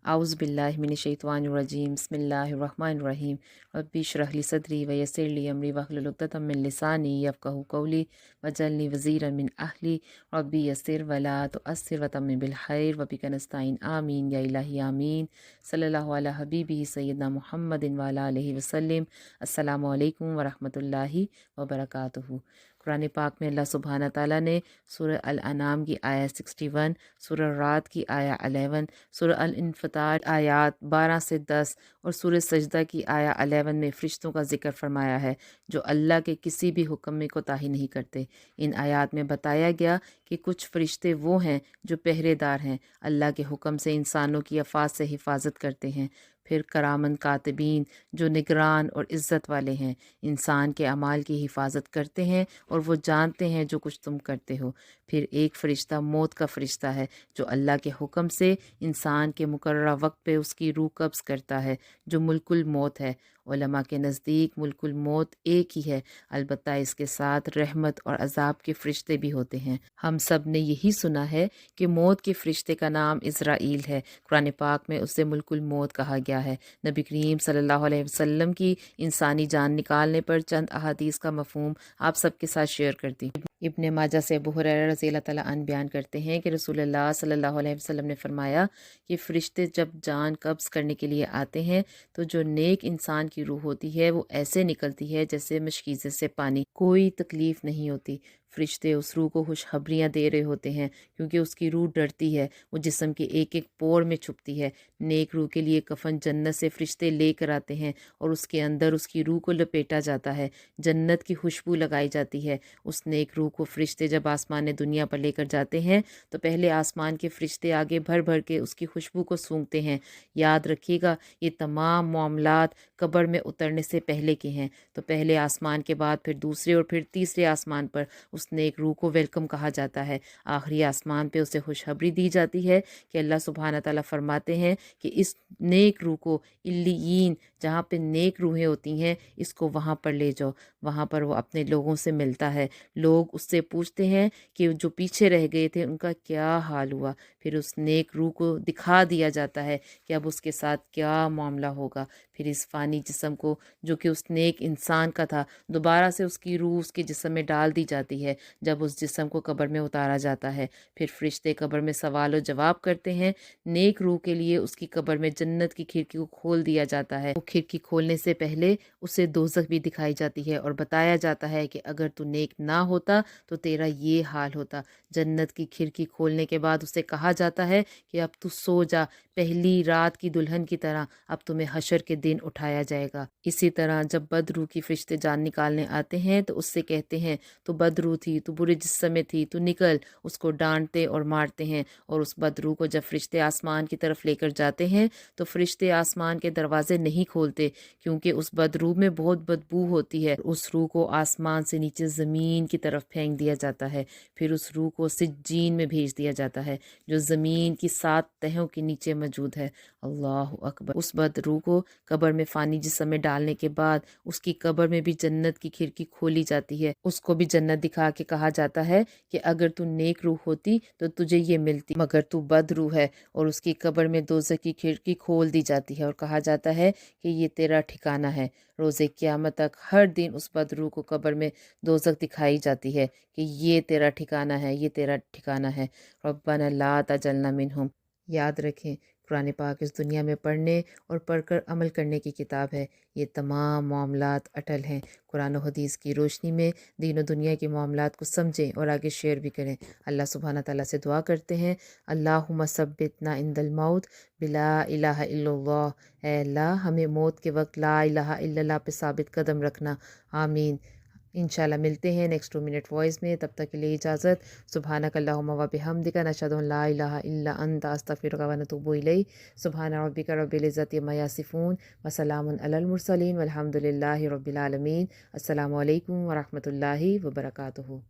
आउज़ु बिल्लाहि मिनश्शैतानिर्रजीम बिस्मिल्लाहिर्रहमानिर्रहीम रब्बि इश्रह ली सदरी व यस्सिर ली अमरी वहलुल उक़दतम मिन लिसानी यफ़क़हू क़ौली वजअलनी वज़ीरन मिन अहली रब्बि यस्सिर वला तुअस्सिर वतम्मिम बिल खैर व बिका नस्तईन आमीन या इलाही आमीन सल्लल्लाहु अला हबीबिही सय्यिदना मुहम्मदिन व अला आलिहि वसल्लम। अस्सलामु अलैकुम व रहमतुल्लाहि व बरकातुहू। कुरान पाक में अल्लाह सुब्हानहू तआला ने सूरह अल अनाम की आया 61, सूरह रात की आया 11, सूरह अल इन्फितार आयात 12 से 10 और सूरह सजदा की आया 11 में फ़रिश्तों का ज़िक्र फरमाया है जो अल्लाह के किसी भी हुक्म में कोताही नहीं करते। इन आयात में बताया गया कि कुछ फ़रिश्ते वो हैं जो पहरेदार हैं, अल्लाह के हुक्म से इंसानों की अफ़ात से हिफाजत करते हैं। फिर करामन कातिबीन जो निगरान और इज़्ज़त वाले हैं, इंसान के अमाल की हिफाजत करते हैं और वो जानते हैं जो कुछ तुम करते हो। फिर एक फ़रिश्ता मौत का फ़रिश्ता है जो अल्लाह के हुक्म से इंसान के मुकर्रर वक्त पे उसकी रूह कब्ज़ करता है, जो मुल्कुल मौत है। उलमा के नज़दीक मुल्कुल मौत एक ही है, अलबत्ता इसके साथ रहमत और अजाब के फ़रिश्ते भी होते हैं। हम सब ने यही सुना है कि मौत के फ़रिश्ते का नाम इज़राइल है। कुरान पाक में उसे मुल्कुल मौत कहा गया है। नबी करीम सल्लल्लाहु अलैहि वसल्लम की इंसानी जान निकालने पर चंद अहादीस का मफ़हूम आप सबके साथ शेयर करती हूँ। इब्ने माजा से अबू हुरैरा रज़ियल्लाहु तआला अन्हु बयान करते हैं कि रसूलुल्लाह सल्लल्लाहु अलैहि वसल्लम ने फरमाया कि फ़रिश्ते जब जान कब्ज़ करने के लिए आते हैं तो जो नेक इंसान की रूह होती है वो ऐसे निकलती है जैसे मशकीज़े से पानी, कोई तकलीफ़ नहीं होती। फ़रिश्ते उस रूह को खुशखबरियाँ दे रहे होते हैं क्योंकि उसकी रूह डरती है, वो जिस्म के एक एक पोर में छुपती है। नेक रूह के लिए कफ़न जन्नत से फ़रिश्ते लेकर आते हैं और उसके अंदर उसकी रूह को लपेटा जाता है, जन्नत की खुशबू लगाई जाती है। उस नेक रूह को फ़रिश्ते जब आसमान दुनिया पर लेकर जाते हैं तो पहले आसमान के फ़रिश्ते आगे भर भर के उसकी खुशबू को सूंघते हैं। याद रखिएगा, ये तमाम मामलात कब्र में उतरने से पहले के हैं। तो पहले आसमान के बाद फिर दूसरे और फिर तीसरे आसमान पर उस नेक रूह को वेलकम कहा जाता है। आखिरी आसमान पे उसे खुशखबरी दी जाती है कि अल्लाह सुब्हानहू तआला फरमाते हैं कि इस नेक रूह को इल्लियीन, जहाँ पे नेक रूहें होती हैं, इसको वहाँ पर ले जाओ। वहाँ पर वो अपने लोगों से मिलता है। लोग उससे पूछते हैं कि जो पीछे रह गए थे उनका क्या हाल हुआ। फिर उस नेक रूह को दिखा दिया जाता है कि अब उसके साथ क्या मामला होगा। फिर इस फ़ानी जिस्म को, जो कि उस नेक इंसान का था, दोबारा से उसकी रूह उसके जिस्म में डाल दी जाती है। जब उस जिस्म को कब्र में उतारा जाता है फिर फ़रिश्ते कब्र में सवाल और जवाब करते हैं। नेक रूह के लिए उसकी कब्र में जन्नत की खिड़की को खोल दिया जाता है। वो खिड़की खोलने से पहले उसे दोज़ख भी दिखाई जाती है और बताया जाता है कि अगर तू नेक ना होता तो तेरा ये हाल होता। जन्नत की खिड़की खोलने के बाद उसे कहा जाता है कि अब तू सो जा, पहली रात की दुल्हन की तरह अब तुम्हें हशर के दिन उठाया जाएगा। इसी तरह जब बदरू की फ़रिश्ते जान निकालने आते हैं तो उससे कहते हैं, तू बदरू थी, तू बुरे जिस्म में थी, तू निकल। उसको डांटते और मारते हैं। और उस बदरू को जब फ़रिश्ते आसमान की तरफ लेकर जाते हैं तो फ़रिश्ते आसमान के दरवाजे नहीं खोलते क्योंकि उस बदरू में बहुत बदबू होती है। उस रूह को आसमान से नीचे ज़मीन की तरफ फेंक दिया जाता है। फिर उस रूह को सिज्जीन में भेज दिया जाता है जो ज़मीन की 7 तहों के नीचे मौजूद है। अल्लाहु अकबर। उस बदरू को कब्र में फ़ानी जिस्म में डालने के बाद उसकी कब्र में भी जन्नत की खिड़की खोली जाती है। उसको भी जन्नत दिखा के कहा जाता है कि अगर तू नेक रूह होती तो तुझे ये मिलती, मगर तू बदरूह है। और उसकी कब्र में दोज़ख की खिड़की खोल दी जाती है और कहा जाता है कि ये तेरा ठिकाना है। रोज़े क़यामत तक हर दिन उस बदरू को कब्र में दोज़ख दिखाई जाती है कि ये तेरा ठिकाना है, ये तेरा ठिकाना है। रब्बना ला तजलना मिनहुम। याद रखें, कुरान पाक इस दुनिया में पढ़ने और पढ़कर अमल करने की किताब है। ये तमाम मामलात अटल हैं। कुरान और हदीस की रोशनी में दीन और दुनिया के मामलात को समझें और आगे शेयर भी करें। अल्लाह सुब्हानहू तआला से दुआ करते हैं, अल्लाहुम्मा सब्बितना इंदल मौत बिला इलाहा इल्लल्लाह। ऐ अल्लाह, हमें मौत के वक्त ला इलाहा इल्लल्लाह पे साबित कदम रखना। आमीन। इंशाल्लाह मिलते हैं नेक्स्ट 2 मिनट वॉइस में। तब तक के लिए इजाज़त। सुब्हानक अल्लाहुम्मा व बिहम्दिका नशहदु अन ला इलाहा इल्ला अंता अस्तगफिरुका व नतूबु इलैक। सुब्हान रब्बिका रब्बिल इज़्ज़ति अम्मा यसिफून व सलामुन अलल मुरसलीन वल्हम्दुलिल्लाहि रब्बिल आलमीन। अस्सलामु अलैकुम व रहमतुल्लाहि व बरकातुहू।